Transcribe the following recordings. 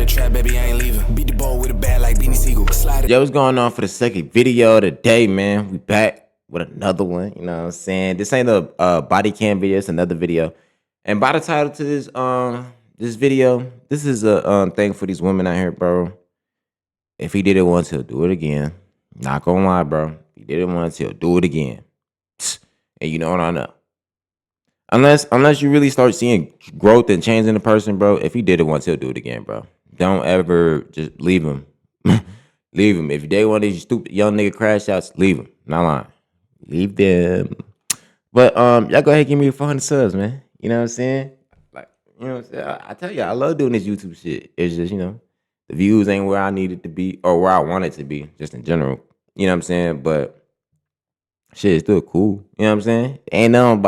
the trap, baby, I ain't leaving. Beat the ball with a bat like Beanie Siegel. Slide it. Yo, what's going on for the second video of the day, man? We back with another one, you know what I'm saying? This ain't a body cam video, it's another video. And by the title to this this video, this is a thing for these women out here, bro. If he did it once, he'll do it again. Not gonna lie, bro. If he did it once, he'll do it again. And you know what I know. Unless you really start seeing growth and change in the person, bro. If he did it once, he'll do it again, bro. Don't ever just leave him. Leave him. If they want these stupid young nigga crash outs, leave them. Not lying. Leave them. But y'all go ahead and give me 400 subs, man. You know what I'm saying? Like, you know what I'm saying? I tell you, I love doing this YouTube shit. It's just, you know, the views ain't where I need it to be or where I want it to be, just in general. You know what I'm saying? But shit is still cool. You know what I'm saying? Ain't nothing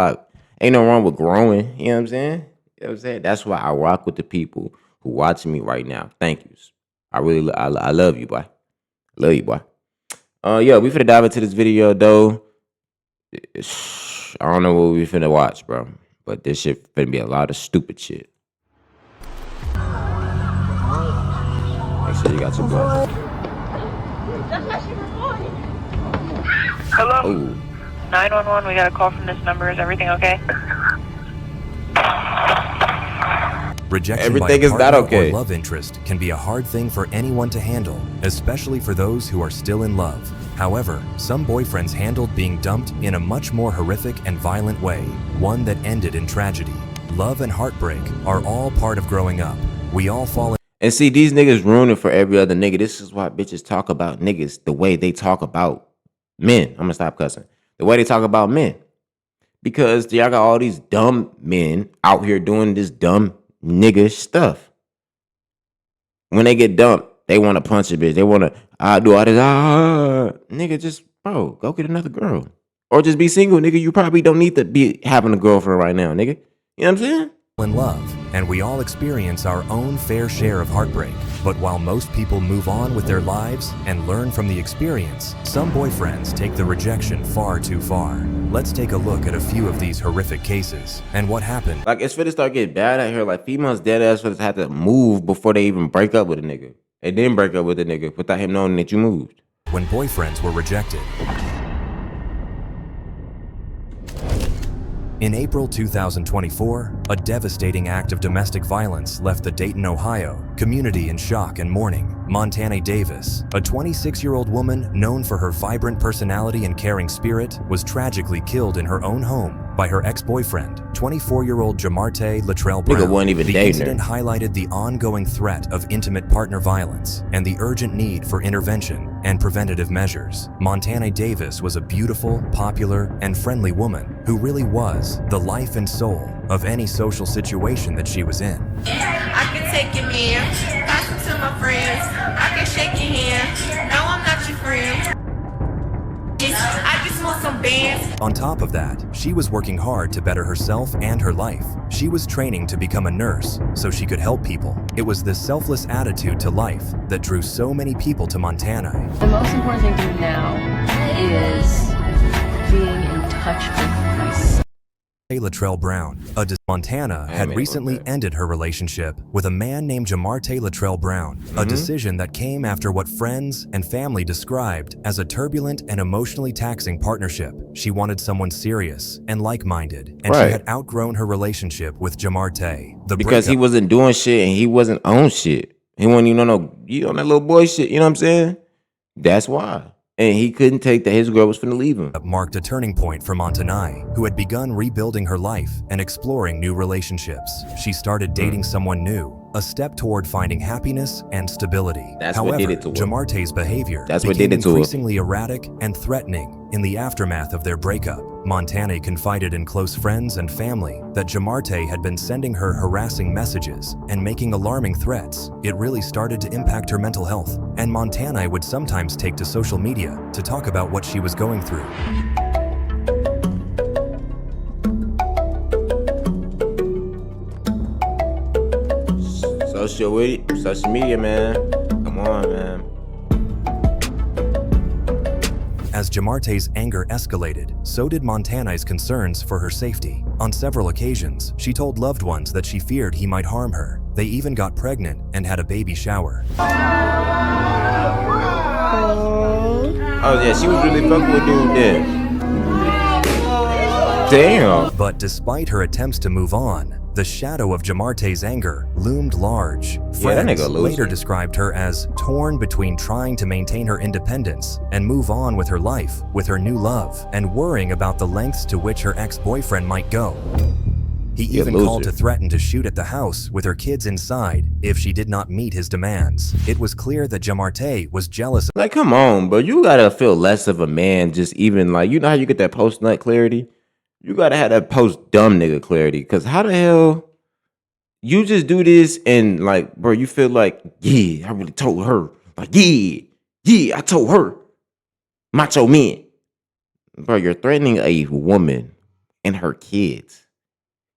wrong with growing. You know what I'm saying? You know what I'm saying? That's why I rock with the people who watching me right now. Thank yous. I love you, boy. Love you, boy. Yeah, we finna dive into this video, though. I don't know what we finna watch, bro. But this shit finna be a lot of stupid shit. Make sure you got your blood. Hello? Ooh. 911, we got a call from this number. Is everything okay? Rejection Everything by a is not partner okay. or love interest can be a hard thing for anyone to handle, especially for those who are still in love. However, some boyfriends handled being dumped in a much more horrific and violent way, one that ended in tragedy. Love and heartbreak are all part of growing up. We all fall in. And see, these niggas ruining for every other nigga. This is why bitches talk about niggas the way they talk about men. I'm gonna stop cussing. The way they talk about men. Because y'all got all these dumb men out here doing this dumb nigga stuff. When they get dumped, they want to punch a bitch. They want to do all this. Nigga, just, bro, go get another girl. Or just be single, nigga. You probably don't need to be having a girlfriend right now, nigga. You know what I'm saying? In love, and we all experience our own fair share of heartbreak. But while most people move on with their lives and learn from the experience, some boyfriends take the rejection far too far. Let's take a look at a few of these horrific cases and what happened. Like, it's finna start getting bad out here. Like, females dead ass finna have to move before they even break up with a nigga. And then break up with a nigga without him knowing that you moved. When boyfriends were rejected. In April 2024, a devastating act of domestic violence left the Dayton, Ohio community in shock and mourning. Montana Davis, a 26-year-old woman known for her vibrant personality and caring spirit, was tragically killed in her own home by her ex-boyfriend, 24-year-old Jamarte Latrell Brown. Nigga wasn't even the dating incident her. highlighted the ongoing threat of intimate partner violence and the urgent need for intervention and preventative measures. Montana Davis was a beautiful, popular, and friendly woman who really was the life and soul of any social situation that she was in. I can take your man, pass him to my friends. I can shake your hand. No, I'm not your friend. I just want some bands. On top of that, she was working hard to better herself and her life. She was training to become a nurse so she could help people. It was this selfless attitude to life that drew so many people to Montana. The most important thing to me now is being in touch with myself. Latrell Brown, Montana had recently ended her relationship with a man named Jamarte Latrell Brown, a decision that came after what friends and family described as a turbulent and emotionally taxing partnership. She wanted someone serious and like-minded, and she had outgrown her relationship with Jamarte. Because he wasn't doing shit and he wasn't on shit. He wasn't even on that little boy shit, you know what I'm saying? That's why. And he couldn't take that his girl was finna leave him. Marked a turning point for Montana, who had begun rebuilding her life and exploring new relationships. She started dating someone new, a step toward finding happiness and stability. However, what did it to her. Jamarte's behavior became increasingly erratic and threatening in the aftermath of their breakup. Montana confided in close friends and family that Jamarte had been sending her harassing messages and making alarming threats. It really started to impact her mental health, and Montana would sometimes take to social media to talk about what she was going through. Social media, man. Come on, man. As Jamarte's anger escalated, so did Montana's concerns for her safety. On several occasions, she told loved ones that she feared he might harm her. They even got pregnant and had a baby shower. Oh yeah, she was really fucking with dude then. Damn. But despite her attempts to move on, the shadow of Jamarte's anger loomed large. Yeah, that Friends nigga later losing. described her as torn between trying to maintain her independence and move on with her life, with her new love, and worrying about the lengths to which her ex-boyfriend might go. He even called to threaten to shoot at the house with her kids inside if she did not meet his demands. It was clear that Jamarte was jealous. Like, come on, bro. You gotta feel less of a man. Just even like, you know how you get that post nut clarity? You gotta have that post dumb nigga clarity. Cause how the hell you just do this and like, bro, you feel like, yeah, I really told her. Like, yeah, I told her. Macho man. Bro, you're threatening a woman and her kids.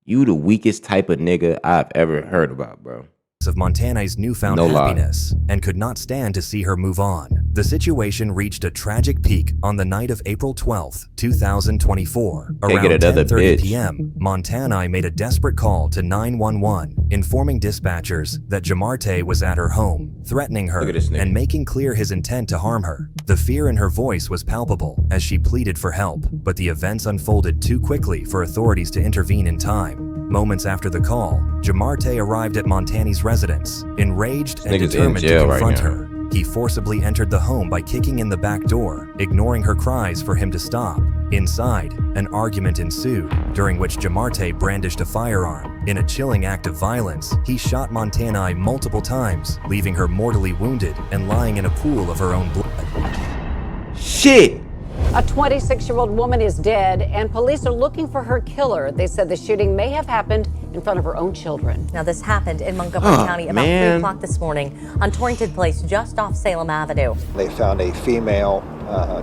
You the weakest type of nigga I've ever heard about, bro. Of Montana's newfound happiness and could not stand to see her move on. The situation reached a tragic peak on the night of April 12th, 2024. Around 10:30 p.m., Montana made a desperate call to 911, informing dispatchers that Jamarte was at her home, threatening her and making clear his intent to harm her. The fear in her voice was palpable as she pleaded for help, but the events unfolded too quickly for authorities to intervene in time. Moments after the call, Jamarte arrived at Montana's residence, enraged and determined to confront her. He forcibly entered the home by kicking in the back door, ignoring her cries for him to stop. Inside, an argument ensued, during which Jamarte brandished a firearm. In a chilling act of violence, he shot Montana multiple times, leaving her mortally wounded and lying in a pool of her own blood. Shit! A 26-year-old woman is dead, and police are looking for her killer. They said the shooting may have happened in front of her own children. Now, this happened in Montgomery County about 3 o'clock this morning on Torrington Place, just off Salem Avenue. They found a female,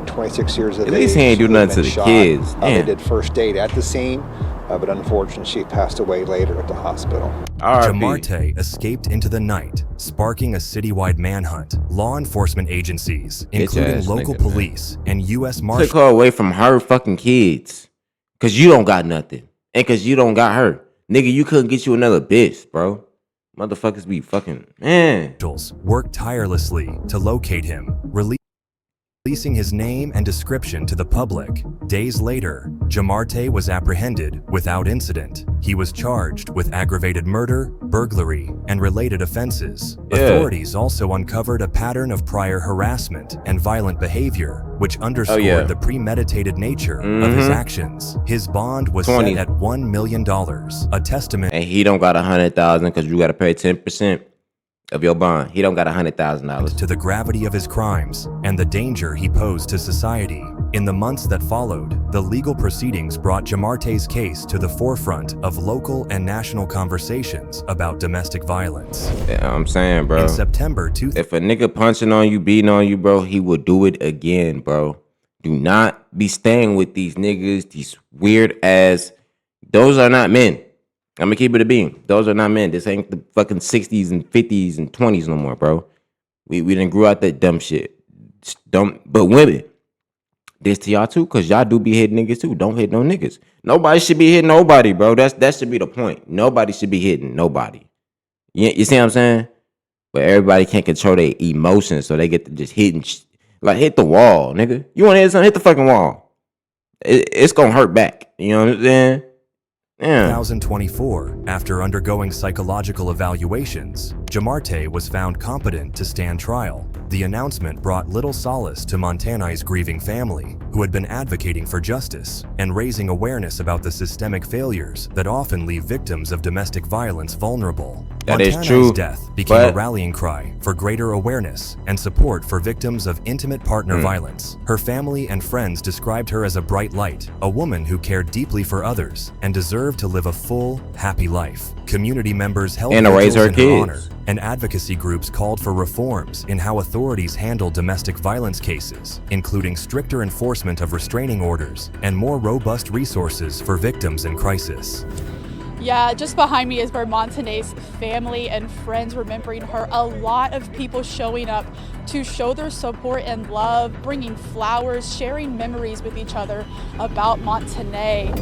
26 years of age. At least he ain't do nothing to the kids. They did first aid at the scene, but unfortunately, she passed away later at the hospital. Jamarte escaped into the night, sparking a citywide manhunt. Law enforcement agencies, including local police and U.S. Marshals, took her away from her fucking kids. Cause you don't got nothing. And cause you don't got her. Nigga, you couldn't get you another bitch, bro. Motherfuckers be fucking, man. Worked tirelessly to locate him, releasing his name and description to the public. Days later, Jamarte was apprehended without incident. He was charged with aggravated murder, burglary, and related offenses. Authorities also uncovered a pattern of prior harassment and violent behavior, which underscored the premeditated nature of his actions. His bond was set at $1 million, a testament. And he don't got 100,000 because you got to pay 10% of your bond. He don't got $100,000. To the gravity of his crimes and the danger he posed to society. In the months that followed, the legal proceedings brought Jamarte's case to the forefront of local and national conversations about domestic violence. Yeah, I'm saying, bro. In September, if a nigga punching on you, beating on you, bro, he will do it again, bro. Do not be staying with these niggas, these weird ass. Those are not men. I'm gonna keep it a beam. Those are not men. This ain't the fucking 60s and 50s and 20s no more, bro. We done grew out that dumb shit. But women, this to y'all too, cause y'all do be hitting niggas too. Don't hit no niggas. Nobody should be hitting nobody, bro. That should be the point. Nobody should be hitting nobody. You see what I'm saying? But everybody can't control their emotions, so they get to just hitting, like hit the wall, nigga. You want to hit something? Hit the fucking wall. It's gonna hurt back. You know what I'm saying? 2024, after undergoing psychological evaluations, Jamarte was found competent to stand trial. The announcement brought little solace to Montana's grieving family, who had been advocating for justice and raising awareness about the systemic failures that often leave victims of domestic violence vulnerable. That is Montana's true, death became a rallying cry for greater awareness and support for victims of intimate partner violence. Her family and friends described her as a bright light, a woman who cared deeply for others and deserved to live a full, happy life. Community members held vigils in her honor, and advocacy groups called for reforms in how authorities handle domestic violence cases, including stricter enforcement of restraining orders and more robust resources for victims in crisis. Yeah, just behind me is where Montana's family and friends remembering her. A lot of people showing up to show their support and love, bringing flowers, sharing memories with each other about Montana.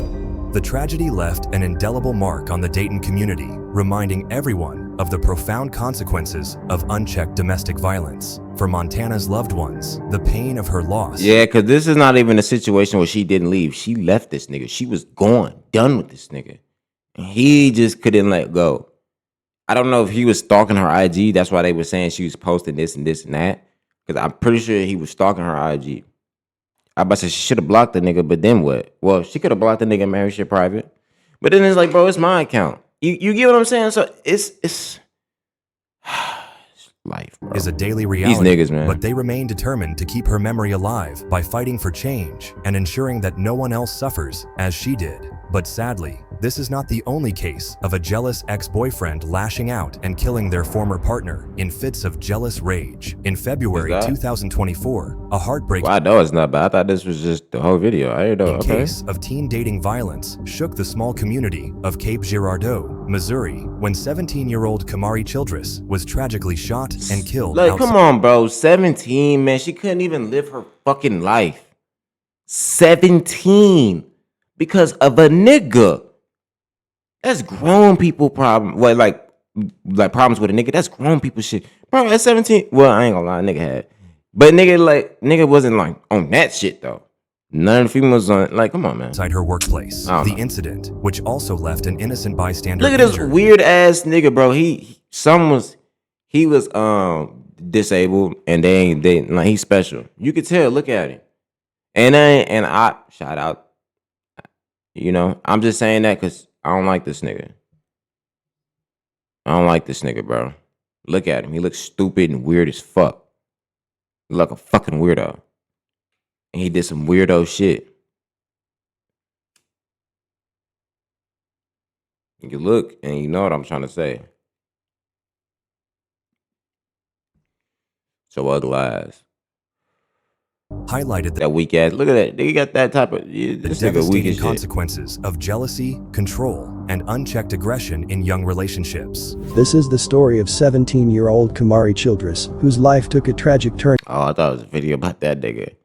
The tragedy left an indelible mark on the Dayton community, reminding everyone of the profound consequences of unchecked domestic violence. For Montana's loved ones, the pain of her loss. Yeah, because this is not even a situation where she didn't leave. She left this nigga. She was gone, done with this nigga. And he just couldn't let go. I don't know if he was stalking her IG. That's why they were saying she was posting this and this and that. Because I'm pretty sure he was stalking her IG. I about to say she should have blocked the nigga, but then what? Well, she could have blocked the nigga and made her shit private. But then it's like, bro, it's my account. You get what I'm saying? So it's life, bro. Is a daily reality. These niggas, man. But they remain determined to keep her memory alive by fighting for change and ensuring that no one else suffers as she did. But sadly, this is not the only case of a jealous ex-boyfriend lashing out and killing their former partner in fits of jealous rage. In February 2024, a heartbreaking I know it's not bad. I thought this was just the whole video. I didn't know. case of teen dating violence shook the small community of Cape Girardeau, Missouri, when 17-year-old Kamari Childress was tragically shot and killed. Like, come on, bro. 17, man. She couldn't even live her fucking life. 17 because of a nigga. That's grown people problem. Well, like problems with a nigga. That's grown people shit. Bro, at 17, well, I ain't gonna lie, nigga had. But nigga wasn't like on that shit though. None of the females on, like, come on, man. Inside her workplace, the incident, which also left an innocent bystander. Look at this weird ass nigga, bro. He was disabled, and they like, he's special. You could tell. Look at him. And I shout out. You know, I'm just saying that because I don't like this nigga. I don't like this nigga, bro. Look at him. He looks stupid and weird as fuck. He look like a fucking weirdo. And he did some weirdo shit. You look and you know what I'm trying to say. So ugly eyes. Highlighted that weak ass. Look at that. They got that type of this the nigga weak as devastating shit. consequences of jealousy, control, and unchecked aggression in young relationships. This is the story of 17-year-old Kamari Childress, whose life took a tragic turn. Oh, I thought it was a video about that nigga.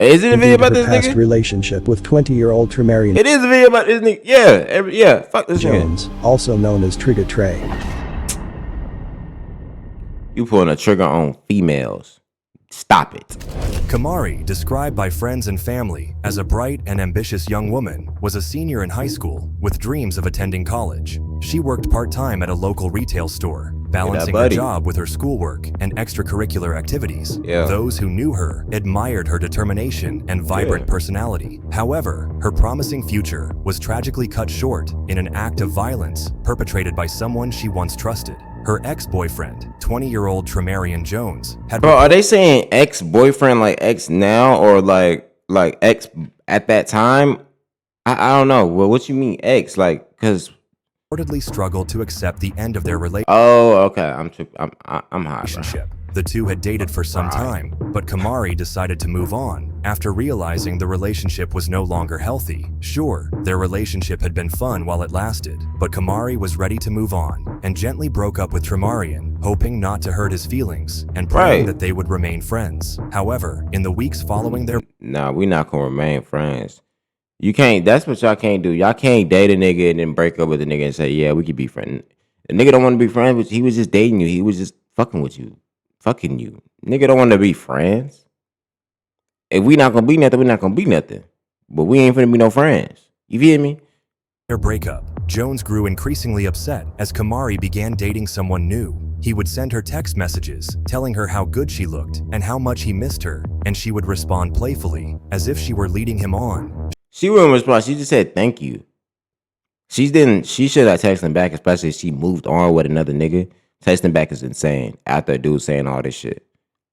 Is it a video about this past nigga? Relationship with 20-year-old Tremarian. It is a video about this nigga. Yeah, fuck this Jones, nigga. also known as Trigger Trey. You pulling a trigger on females. Stop it. Kamari, described by friends and family as a bright and ambitious young woman, was a senior in high school with dreams of attending college. She worked part-time at a local retail store, balancing her job with her schoolwork and extracurricular activities. Those who knew her admired her determination and vibrant personality. However, her promising future was tragically cut short in an act of violence perpetrated by someone she once trusted. Her ex-boyfriend, 20-year-old Tremarian Jones, had— Bro, are they saying ex-boyfriend like ex now or like ex at that time? I don't know. Well, what you mean ex? Like, cause reportedly struggled to accept the end of their relationship. Oh, okay. I'm hot. Relationship. The two had dated for some time, but Kamari decided to move on after realizing the relationship was no longer healthy. Sure, their relationship had been fun while it lasted, but Kamari was ready to move on and gently broke up with Tremarian, hoping not to hurt his feelings and praying that they would remain friends. However, in the weeks following their— Nah, we not gonna remain friends. You can't, that's what y'all can't do. Y'all can't date a nigga and then break up with a nigga and say, yeah, we could be friends. The nigga don't want to be friends with you. He was just dating you. He was just fucking with you. Fucking you. Nigga don't want to be friends. If we not gonna be nothing, we not gonna be nothing. But we ain't finna be no friends. You feel me? Their breakup, Jones grew increasingly upset as Kamari began dating someone new. He would send her text messages telling her how good she looked and how much he missed her, and she would respond playfully, as if she were leading him on. She wouldn't respond. She just said thank you. She should have texted him back, especially if she moved on with another nigga. Texting back is insane after a dude saying all this shit.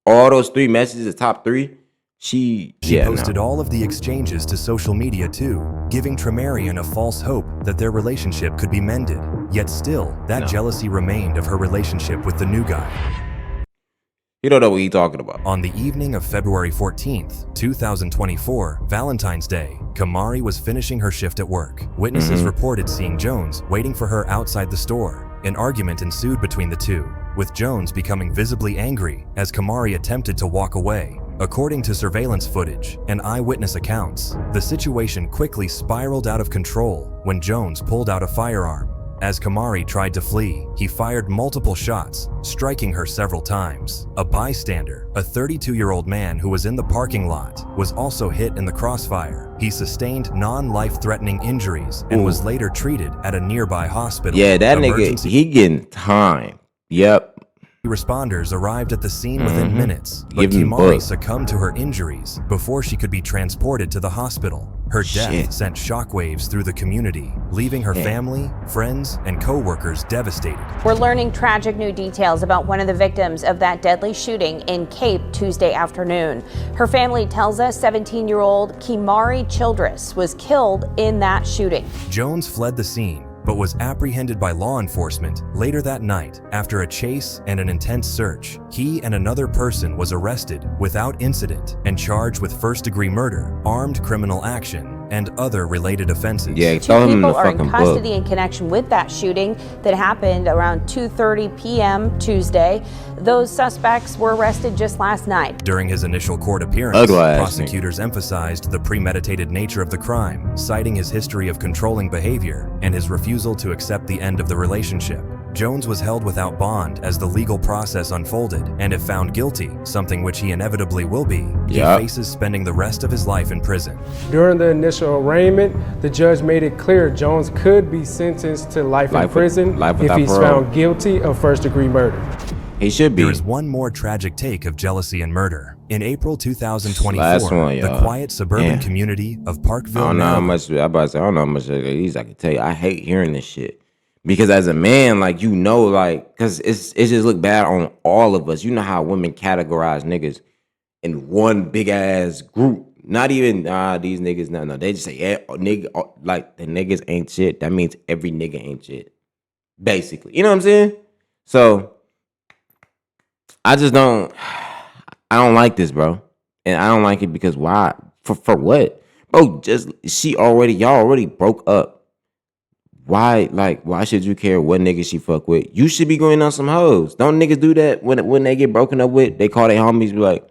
All those 3 messages, the top 3, she posted all of the exchanges to social media too, giving Tremarian a false hope that their relationship could be mended. Yet still, that jealousy remained of her relationship with the new guy. You don't know what he's talking about. On the evening of February 14th, 2024, Valentine's Day, Kamari was finishing her shift at work. Witnesses reported seeing Jones waiting for her outside the store. An argument ensued between the two, with Jones becoming visibly angry as Kamari attempted to walk away. According to surveillance footage and eyewitness accounts, the situation quickly spiraled out of control when Jones pulled out a firearm. As Kamari tried to flee, he fired multiple shots, striking her several times. A bystander, a 32-year-old man who was in the parking lot, was also hit in the crossfire. He sustained non-life-threatening injuries and was later treated at a nearby hospital. Yeah, that nigga, he getting time. Yep. Responders arrived at the scene within minutes, but Kimari succumbed to her injuries before she could be transported to the hospital. Her death sent shockwaves through the community, leaving her family, friends, and co-workers devastated. We're learning tragic new details about one of the victims of that deadly shooting in Cape Tuesday afternoon. Her family tells us 17-year-old Kimari Childress was killed in that shooting. Jones fled the scene, but was apprehended by law enforcement later that night after a chase and an intense search. He and another person was arrested without incident and charged with first-degree murder, armed criminal action, and other related offenses. Yeah, Two people are in custody in connection with that shooting that happened around 2:30 p.m. Tuesday. Those suspects were arrested just last night. During his initial court appearance, prosecutors emphasized the premeditated nature of the crime, citing his history of controlling behavior and his refusal to accept the end of the relationship. Jones was held without bond as the legal process unfolded, and if found guilty, something which he inevitably will be, he faces spending the rest of his life in prison. During the initial arraignment, the judge made it clear Jones could be sentenced to life in prison if he's found guilty of first-degree murder. He should be. There is one more tragic take of jealousy and murder. In April 2024, the quiet suburban community of Parkville, I don't know how much, I don't know how much of these I can tell you. I hate hearing this shit. Because as a man, like, you know, like, because it's just look bad on all of us. You know how women categorize niggas in one big ass group. Not even these niggas. No. They just say, yeah, nigga, like the niggas ain't shit. That means every nigga ain't shit. Basically, you know what I'm saying? So I don't like this, bro, and I don't like it because why? For what, bro? Y'all already broke up. Why should you care what nigga she fuck with? You should be going on some hoes. Don't niggas do that when they get broken up with? They call their homies, be like,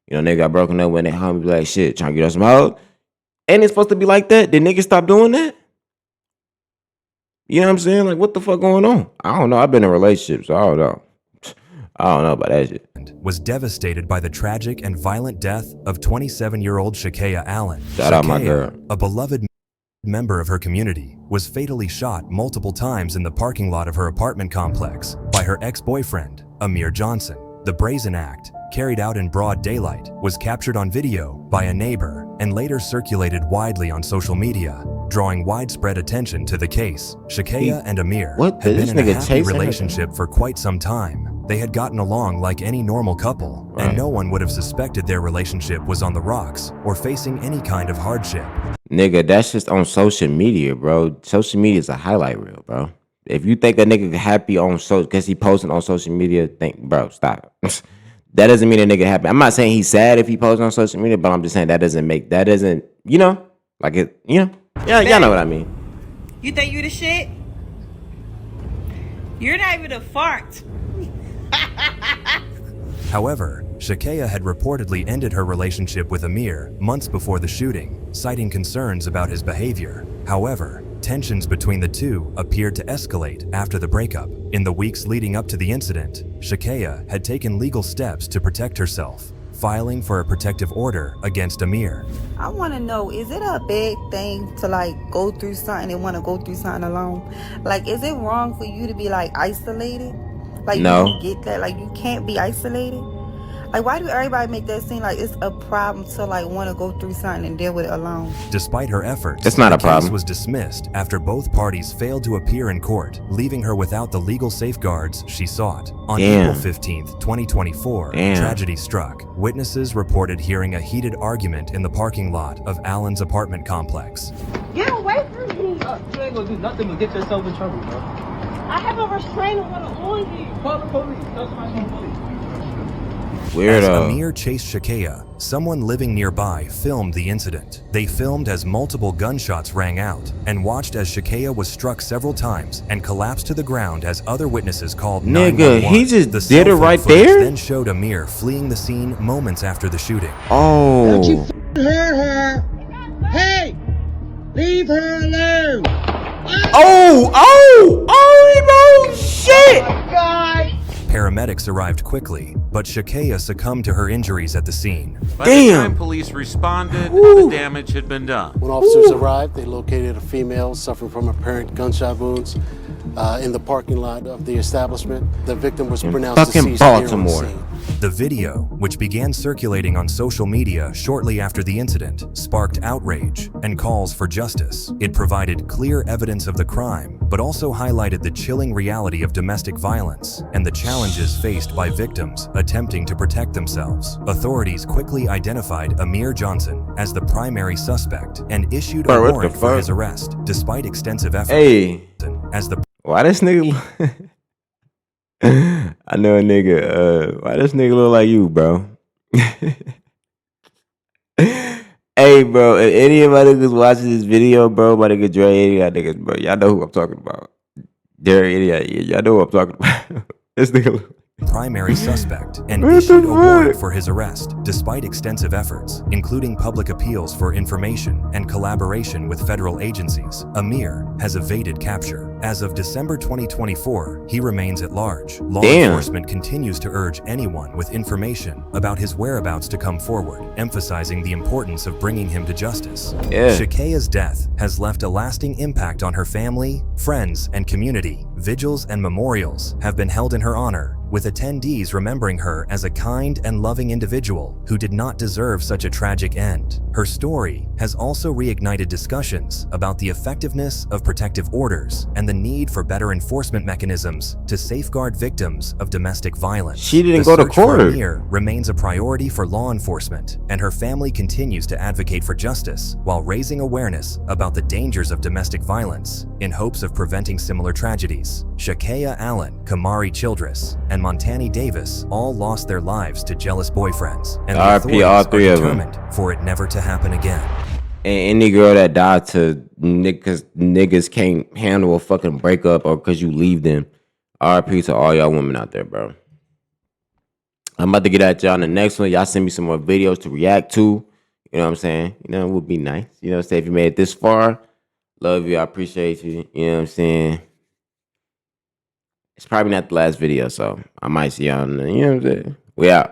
you know, nigga got broken up when their homies be like, shit, trying to get on some hoes. Ain't it supposed to be like that? Did niggas stop doing that? You know what I'm saying? Like, what the fuck going on? I don't know. I've been in relationships, so I don't know. I don't know about that shit. Was devastated by the tragic and violent death of 27-year-old Shakaya Allen. Shout out my girl. A beloved member of her community, was fatally shot multiple times in the parking lot of her apartment complex by her ex-boyfriend, Amir Johnson. The brazen act, carried out in broad daylight, was captured on video by a neighbor and later circulated widely on social media, drawing widespread attention to the case. Shakaya and Amir had been in a happy relationship for quite some time. They had gotten along like any normal couple, and no one would have suspected their relationship was on the rocks or facing any kind of hardship. Nigga, that's just on social media, bro. Social media is a highlight reel, bro. If you think a nigga happy on because he posting on social media, bro, stop. That doesn't mean a nigga happy. I'm not saying he's sad if he posts on social media, but I'm just saying that doesn't, you know, like it, you know, y'all know what I mean. You think you the shit? You're not even a fart. However, Shakaya had reportedly ended her relationship with Amir months before the shooting, citing concerns about his behavior. However, tensions between the two appeared to escalate after the breakup. In the weeks leading up to the incident, Shakaya had taken legal steps to protect herself, filing for a protective order against Amir. I want to know, is it a big thing to like go through something and want to go through something alone? Like, is it wrong for you to be like isolated? Like, no. You don't get that? Like, you can't be isolated? Like, why do everybody make that seem like it's a problem to like want to go through something and deal with it alone? Despite her efforts, it's not a problem. The case was dismissed after both parties failed to appear in court, leaving her without the legal safeguards she sought. On April 15th, 2024, tragedy struck. Witnesses reported hearing a heated argument in the parking lot of Allen's apartment complex. Get away from me! You ain't gonna do nothing but get yourself in trouble, bro. I have a restraining order on you. Call the police. Tell somebody to call the police. Weirdo. As Amir chased Shakaya, someone living nearby filmed the incident. They filmed as multiple gunshots rang out and watched as Shakaya was struck several times and collapsed to the ground as other witnesses called 911. Nigga, he just the did it right there? Then showed Amir fleeing the scene moments after the shooting. Oh. Don't you hurt her. Hey, leave her alone. Bro, shit. Oh my God. Paramedics arrived quickly, but Shakea succumbed to her injuries at the scene. By the time police responded, the damage had been done. When officers arrived, they located a female suffering from apparent gunshot wounds in the parking lot of the establishment. The victim was pronounced deceased here on the scene. The video, which began circulating on social media shortly after the incident, sparked outrage and calls for justice. It provided clear evidence of the crime, but also highlighted the chilling reality of domestic violence and the challenges faced by victims attempting to protect themselves. Authorities quickly identified Amir Johnson as the primary suspect and issued a warrant for his arrest, despite extensive efforts. Why this nigga? I know a nigga. Why this nigga look like you, bro? Hey, bro. If any of my niggas watching this video, bro, my nigga Dre, any of y'all niggas, bro, y'all know who I'm talking about. Derek, y'all know who I'm talking about. This nigga. Primary suspect and issued a warrant for his arrest, despite extensive efforts, including public appeals for information and collaboration with federal agencies. Amir has evaded capture. As of December 2024, he remains at large. Law enforcement continues to urge anyone with information about his whereabouts to come forward, emphasizing the importance of bringing him to justice. Shakea's death has left a lasting impact on her family, friends, and community. Vigils and memorials have been held in her honor, with attendees remembering her as a kind and loving individual who did not deserve such a tragic end. Her story has also reignited discussions about the effectiveness of protective orders and the need for better enforcement mechanisms to safeguard victims of domestic violence. She didn't go to court. The search for Amir remains a priority for law enforcement, and her family continues to advocate for justice while raising awareness about the dangers of domestic violence in hopes of preventing similar tragedies. Shakea Allen, Kamari Childress, and Montani Davis all lost their lives to jealous boyfriends, and the authorities all three are of them. determined for it never to happen again. And any girl that died to niggas can't handle a fucking breakup or because you leave them. RP to all y'all women out there, bro. I'm about to get at y'all in the next one. Y'all send me some more videos to react to. You know what I'm saying? You know, it would be nice. You know what I'm saying? If you made it this far, love you. I appreciate you. You know what I'm saying? It's probably not the last video, so I might see y'all in the, you know what I'm saying? We out.